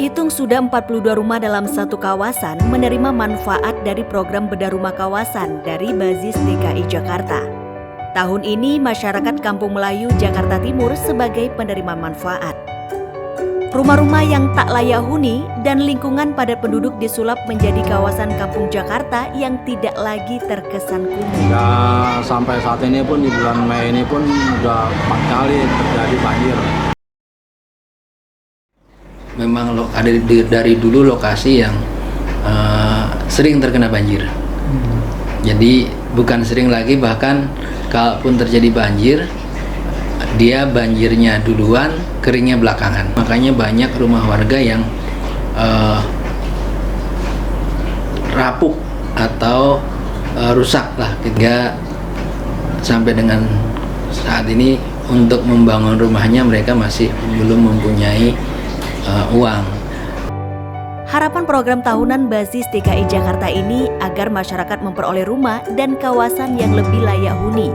Terhitung sudah 42 rumah dalam satu kawasan menerima manfaat dari program bedah rumah kawasan dari Bazis DKI Jakarta. Tahun ini masyarakat Kampung Melayu, Jakarta Timur sebagai penerima manfaat. Rumah-rumah yang tak layak huni dan lingkungan padat penduduk disulap menjadi kawasan kampung Jakarta yang tidak lagi terkesan kumuh. Ya, sampai saat ini pun di bulan Mei ini pun sudah 4 kali terjadi banjir. Memang ada dari dulu lokasi yang sering terkena banjir. Jadi bukan sering lagi, bahkan kalaupun terjadi banjir, dia banjirnya duluan, keringnya belakangan. Makanya banyak rumah warga yang rapuh atau rusak lah. Ketika sampai dengan saat ini untuk membangun rumahnya mereka masih belum mempunyai uang. Harapan program tahunan Bazis DKI Jakarta ini agar masyarakat memperoleh rumah dan kawasan yang lebih layak huni,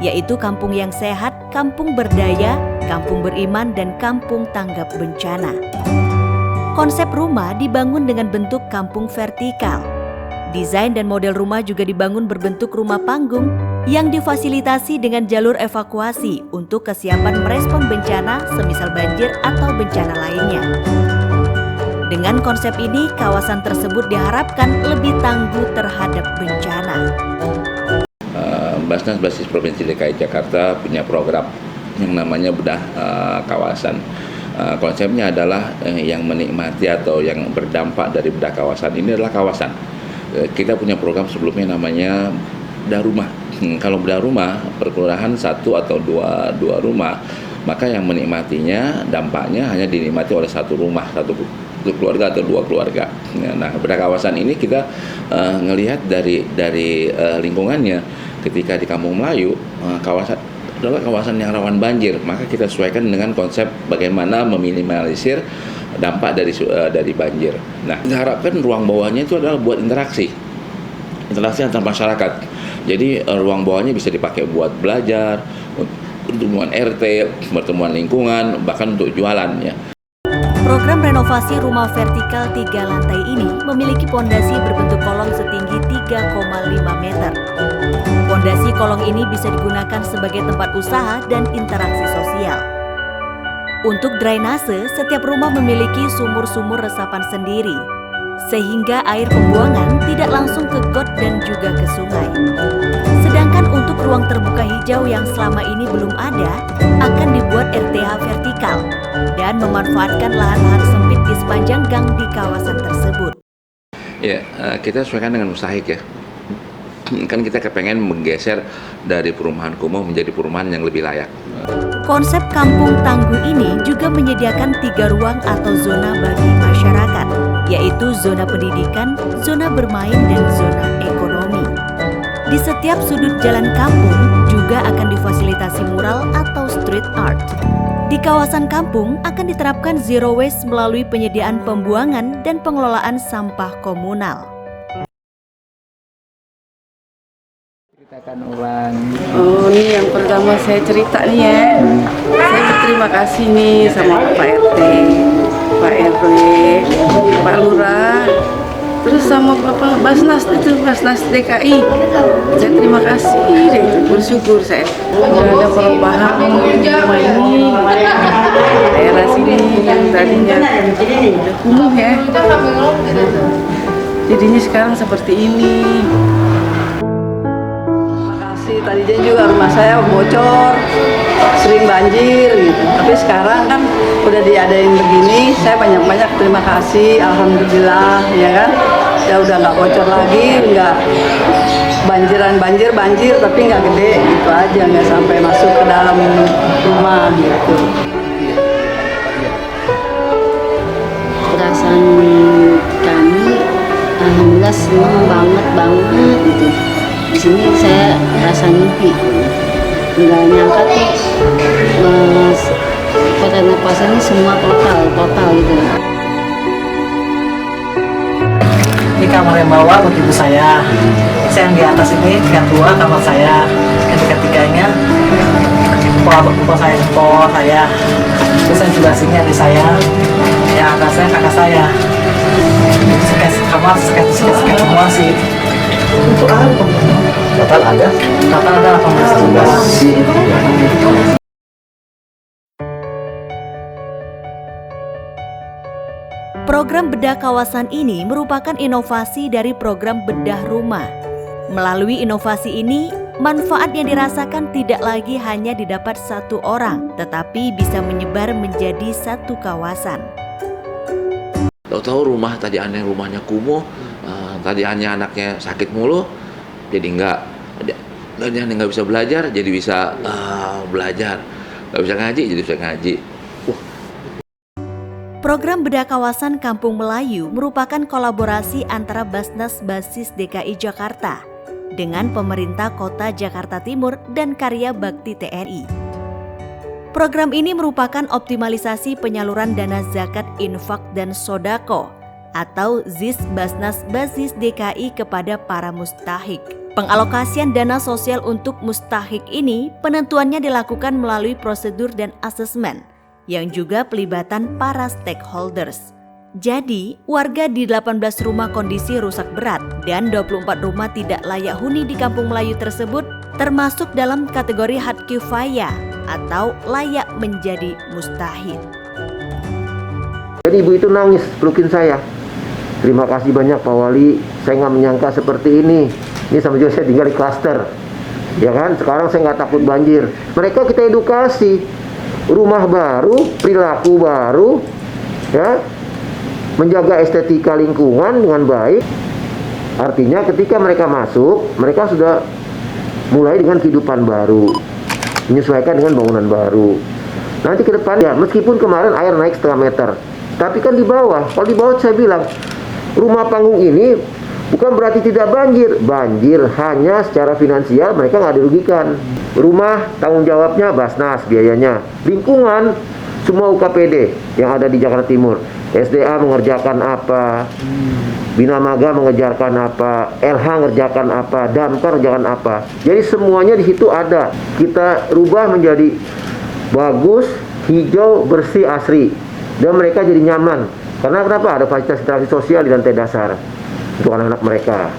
yaitu kampung yang sehat, kampung berdaya, kampung beriman, dan kampung tanggap bencana. Konsep rumah dibangun dengan bentuk kampung vertikal. Desain dan model rumah juga dibangun berbentuk rumah panggung yang difasilitasi dengan jalur evakuasi untuk kesiapan merespon bencana semisal banjir atau bencana lainnya. Dengan konsep ini, kawasan tersebut diharapkan lebih tangguh terhadap bencana. Basnas Basis Provinsi DKI Jakarta punya program yang namanya bedah kawasan. Konsepnya adalah yang menikmati atau yang berdampak dari bedah kawasan ini adalah kawasan. Kita punya program sebelumnya namanya bedah rumah. Kalau bedah rumah per kelurahan 1 atau 2 rumah, maka yang menikmatinya dampaknya hanya dinikmati oleh 1 rumah, 1 keluarga atau 2 keluarga. Nah, bedah kawasan ini kita ngelihat dari lingkungannya. Ketika di Kampung Melayu, kawasan adalah kawasan yang rawan banjir, maka kita sesuaikan dengan konsep bagaimana meminimalisir dampak dari banjir. Nah, kita harapkan ruang bawahnya itu adalah buat interaksi antar masyarakat. Jadi ruang bawahnya bisa dipakai buat belajar, pertemuan RT, pertemuan lingkungan, bahkan untuk jualan ya. Program renovasi rumah vertikal 3 lantai ini memiliki pondasi berbentuk kolong setinggi 3,5 meter. Pondasi kolong ini bisa digunakan sebagai tempat usaha dan interaksi sosial. Untuk drainase, setiap rumah memiliki sumur-sumur resapan sendiri, sehingga air pembuangan tidak langsung ke got dan juga ke sungai. Sedangkan untuk ruang terbuka hijau yang selama ini belum ada, akan dibuat RTH vertikal dan memanfaatkan lahan-lahan sempit di sepanjang gang di kawasan tersebut. Ya, kita sesuaikan dengan mustahik ya. Kan kita kepengen menggeser dari perumahan kumuh menjadi perumahan yang lebih layak. Konsep kampung tangguh ini juga menyediakan 3 ruang atau zona bagi masyarakat, yaitu zona pendidikan, zona bermain, dan zona ekonomi. Di setiap sudut jalan kampung juga akan difasilitasi mural atau street art. Di kawasan kampung akan diterapkan zero waste melalui penyediaan pembuangan dan pengelolaan sampah komunal. Oh, ini yang pertama saya cerita nih ya. Saya berterima kasih nih sama Pak RT, Pak RW, Pak Lurah, terus sama Bapak Basnas itu, Basnas DKI. Saya terima kasih, bersyukur saya. Sudah ada perubahan rumah ini, daerah sini yang tadinya udah kumuh ya. Jadinya sekarang seperti ini. Tadinya juga rumah saya bocor, sering banjir gitu. Tapi sekarang kan udah diadain begini, saya banyak-banyak terima kasih, alhamdulillah ya kan. Ya udah nggak bocor lagi, nggak banjir, tapi nggak gede gitu aja, nggak sampai masuk ke dalam rumah gitu. Perasaan kami, alhamdulillah senang banget gitu. Di sini saya rasa mimpi, nggak nyangka tuh kota Napasan ini semua total gitu. Ini kamar yang bawah buat ibu saya yang di atas ini tingkat 2 kamar saya, yang tingkat 3-nya pola saya, terus yang sebelah sini adik saya, yang angkat saya kakak saya. Sketch kamar, sketch semua sih. Untuk apa? Total ada 18 juga. Program bedah kawasan ini merupakan inovasi dari program bedah rumah. Melalui inovasi ini, manfaat yang dirasakan tidak lagi hanya didapat satu orang, tetapi bisa menyebar menjadi satu kawasan. Tahu-tahu rumah tadi aneh rumahnya kumuh, tadi anaknya sakit mulu, jadi nggak bisa belajar, jadi bisa belajar, nggak bisa ngaji, jadi bisa ngaji. Program bedah kawasan Kampung Melayu merupakan kolaborasi antara Basnas Basis DKI Jakarta dengan pemerintah Kota Jakarta Timur dan Karya Bakti TNI. Program ini merupakan optimalisasi penyaluran dana zakat infak dan sodako atau ZIS Basnas Basis DKI kepada para mustahik. Pengalokasian dana sosial untuk mustahik ini penentuannya dilakukan melalui prosedur dan asesmen yang juga pelibatan para stakeholders. Jadi, warga di 18 rumah kondisi rusak berat dan 24 rumah tidak layak huni di Kampung Melayu tersebut termasuk dalam kategori hard kifayah atau layak menjadi mustahik. Jadi ibu itu nangis pelukin saya. Terima kasih banyak Pak Wali, saya nggak menyangka seperti ini. Ini sama juga saya tinggal di klaster, ya kan? Sekarang saya nggak takut banjir. Mereka kita edukasi, rumah baru, perilaku baru, ya, menjaga estetika lingkungan dengan baik. Artinya ketika mereka masuk, mereka sudah mulai dengan kehidupan baru, menyesuaikan dengan bangunan baru. Nanti ke depan ya, meskipun kemarin air naik setengah meter, tapi kan di bawah. Kalau di bawah saya bilang, rumah panggung ini bukan berarti tidak banjir. Banjir hanya secara finansial mereka nggak dirugikan. Rumah tanggung jawabnya Basnas biayanya. Lingkungan semua UKPD yang ada di Jakarta Timur. SDA mengerjakan apa, Bina Marga mengerjakan apa, LH mengerjakan apa, Damkar mengerjakan apa. Jadi semuanya di situ ada. Kita rubah menjadi bagus, hijau, bersih, asri. Dan mereka jadi nyaman. Karena kenapa? Ada fasilitas interaksi sosial di lantai dasar untuk anak-anak mereka.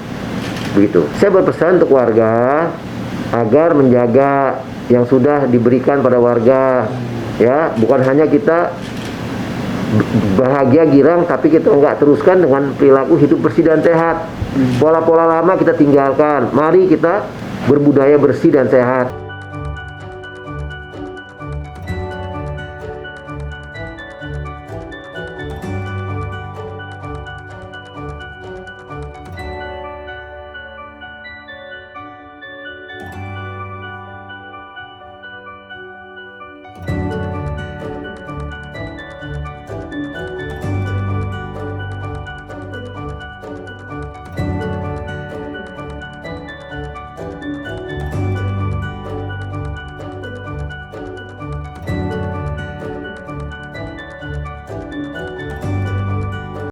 Begitu. Saya berpesan untuk warga agar menjaga yang sudah diberikan pada warga, ya, bukan hanya kita bahagia girang tapi kita nggak teruskan dengan perilaku hidup bersih dan sehat. Pola-pola lama kita tinggalkan. Mari kita berbudaya bersih dan sehat.